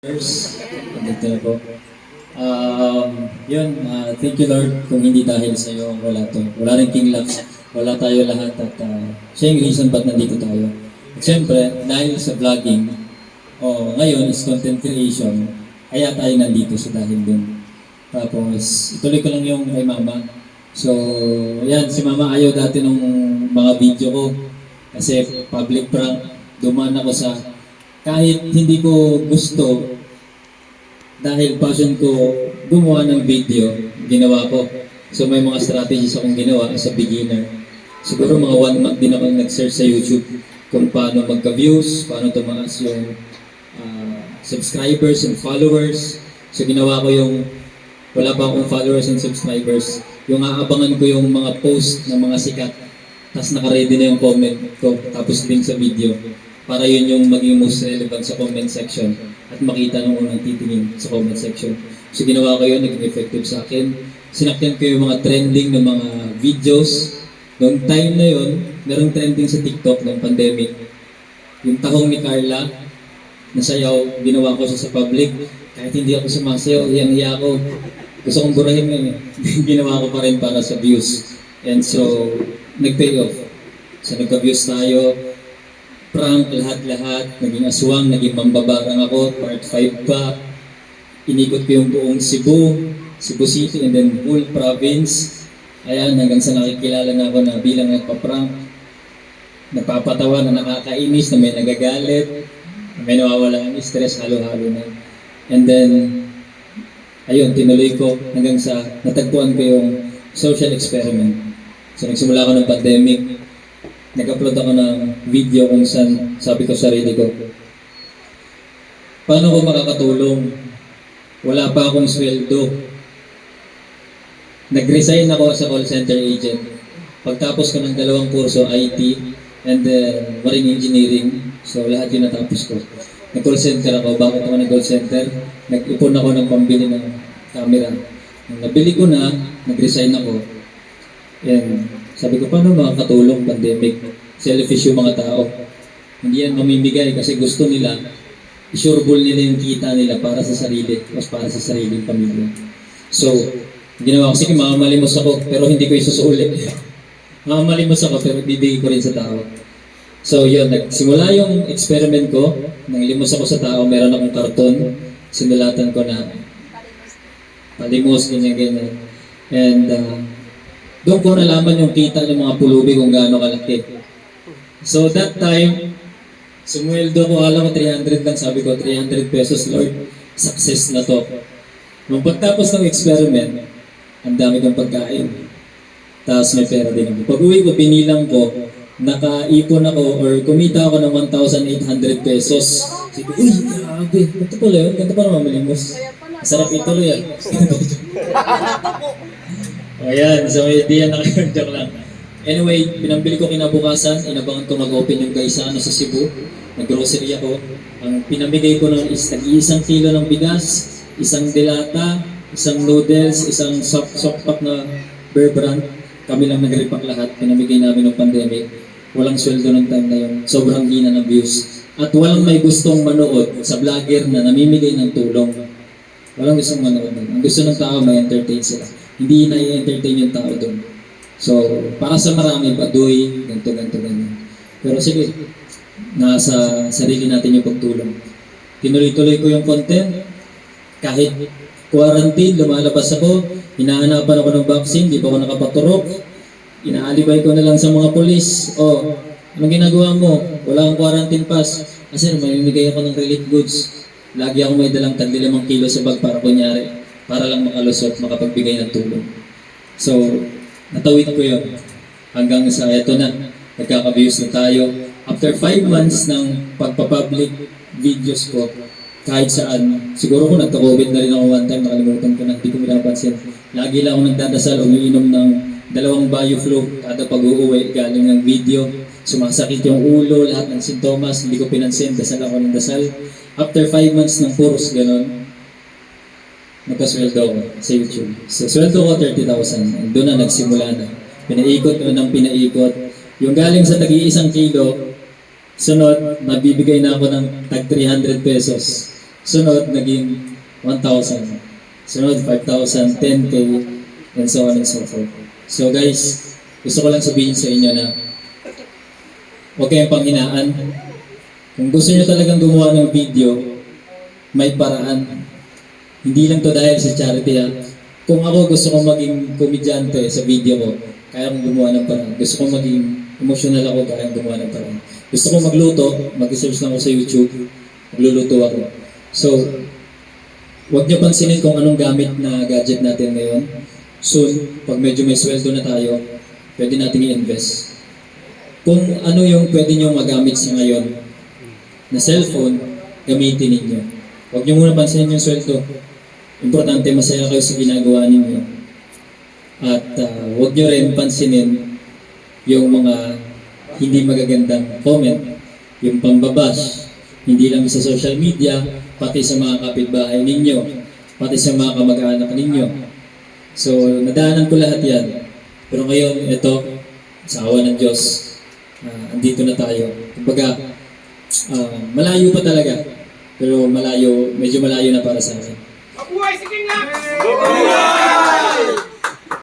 Nandito na po. Thank you Lord kung hindi dahil sa iyo wala to. Wala rin King Lux, wala tayo lahat at siya yung reason ba't nandito tayo. At syempre, dahil sa vlogging, ngayon is content creation, kaya tayo nandito sa dahil dun. Tapos, ituloy ko lang yung kay Mama. So, yan, si Mama ayaw dati nung mga video ko kasi public prank, dumaan ako sa kahit hindi ko gusto, dahil passion ko gumawa ng video, ginawa ko. So may mga strategies akong ginawa as a beginner. Siguro mga 1 month din ako nag-search sa YouTube kung paano magka-views, paano tumaas yung subscribers and followers. So ginawa ko yung, wala pa akong followers and subscribers, yung aabangan ko yung mga post ng mga sikat, tapos naka-ready na yung comment ko, tapos link sa video. Para yun yung maging most relevant sa comment section at makita ng unang titingin sa comment section. So ginawa ko yun, naging effective sa akin. Sinakyan ko yung mga trending ng mga videos. Noong time na yun, merong trending sa TikTok ng pandemic. Yung tahong ni Carla, nasayaw, ginawa ko siya sa public. Kahit hindi ako sumasayaw, hiyang-hiya ako. Gusto kong burahin eh. Ginawa ko pa rin para sa views. And so, nag-pay off. So nagka-views tayo. Prank, lahat-lahat, naging aswang, naging mambabarang ako, part 5 pa. Inikot ko yung buong Cebu City, and then whole province. Ayan, hanggang sa nakikilala na ako na bilang nagpa-prank. Nagpapatawa na nakakainis, na may nagagalit, na may nawawala ng stress, halo-halo na. And then, ayun, tinuloy ko hanggang sa natagpuan ko yung social experiment. So nagsimula ako ng pandemic. Nag-upload ako ng video kung saan sabi ko sa sarili ko, paano ko makakatulong? Wala pa akong sweldo. Nag-resign ako sa call center agent. Pagtapos ko ng 2 kurso, IT, and then marine engineering. So lahat yun natapos ko. Nag-call center ako. Bakit ako nag-call center? Nag-ipon ako ng pambili ng camera. Nung nabili ko na, nag-resign ako. And sabi ko, paano makakatulong pandemic? Selfish yung mga tao. Hindi yan mamimigay kasi gusto nila, isureball nila yung kita nila para sa sarili, mas para sa sariling pamilya. So, ginawa ko, sige, makamalimos ako, pero hindi ko isusulit. Makamalimos ako, pero bibigay ko rin sa tao. So, yun, nagsimula yung experiment ko, nang limos ako sa tao, meron akong karton, sinulatan ko na palimos, ganyan-ganyan. And, doon ko nalaman yung kita ng mga pulubi kung gaano kalaki. So that time, sumweldo ko, alam ko 300 lang, sabi ko 300 pesos, Lord, success na to. Nung pagtapos ng experiment, ang dami kong pagkain. Tapos may pera din ako. Pag uwi ko, binilang ko, nakaipon ako or kumita ako ng 1,800 pesos. Sabi ko, uy, grabe, ganito pala yun, ganito pa naman malimos. Masarap ituloy yan. Ayan, so may idea na kayo, joke lang. Anyway, pinambili ko kinabukasan, inabangan ko mag-open yung guys sa Cebu. Nag-grocery ako. Ang pinamigay ko nun is tag-1 kilo ng bigas, 1 delata, 1 noodles, 1 soft pack na Bear Brand. Kami lang nag-repack lahat, pinamigay namin ng pandemic. Walang sweldo ng time na yun, sobrang hina ng views. At walang may gustong manood sa vlogger na namimigay ng tulong. Walang gustong manood. Ang gusto ng tao, may entertain sila. Hindi na-entertain yung tao doon. So, para sa marami, baduy, ganito. Pero sige, nasa sarili natin yung pagtulong. Tinuloy-tuloy ko yung content. Kahit quarantine, lumalabas ako, hinaanapan ako ng vaccine, di pa ako nakapaturok. Inaalibay ko na lang sa mga polis. Anong ginagawa mo? Wala kang quarantine pass. Kasi mamimigay ako ng relief goods. Lagi ako may dalang 5 kilo sa bag para kunyari. Para lang makalusot, makapagbigay ng tulong. So, natawid ko yun. Hanggang sa eto na, nagkaka-views na tayo. After 5 months ng pagpapublic videos ko, kahit saan, siguro ko nagka-COVID na rin ako one time, nakalimutan ko na, hindi ko pinapansin. Lagi lang ako nagdadasal, umiinom ng 2 BioFlow kada pag-uuwi, galing ng video. Sumasakit yung ulo, lahat ng sintomas, hindi ko pinansin, dasal ako ng dasal. After 5 months ng puros ganon, nagkasweldo ko sa YouTube. So, sweldo ko 30,000. Doon na nagsimula na. Pinaikot ko ng pinaikot. Yung galing sa tag-1 kilo, sunod, nabibigay na ako ng tag 300 pesos. Sunod, naging 1,000. Sunod, 5,000, 10K, and so on and so forth. So guys, gusto ko lang sabihin sa inyo na huwag kayong panghinaan. Kung gusto nyo talagang gumawa ng video, may paraan. Hindi lang to dahil sa charity ha. Kung ako gusto kong maging komedyante sa video ko, kaya kong gumawa ng paraan. Gusto kong maging emotional ako, kaya kong gumawa ng paraan. Gusto kong magluto, mag-search lang ako sa YouTube, magluluto ako. So, huwag niyo pansinin kung anong gamit na gadget natin ngayon. Soon, pag medyo may sweldo na tayo, pwede natin i-invest. Kung ano yung pwede niyo magamit sa ngayon na cellphone, gamitin ninyo. Huwag niyo muna pansinin yung sweldo. Importante, masaya kayo sa ginagawa ninyo. At huwag niyo rin pansinin yung mga hindi magagandang comment, yung pambabash, hindi lang sa social media, pati sa mga kapitbahay ninyo, pati sa mga kamag-anak ninyo. So, nadaanan ko lahat yan. Pero ngayon, ito, sa awa ng Diyos, andito na tayo. Kumbaga, malayo pa talaga. Pero medyo malayo na para sa akin. Mabuhay si King Max!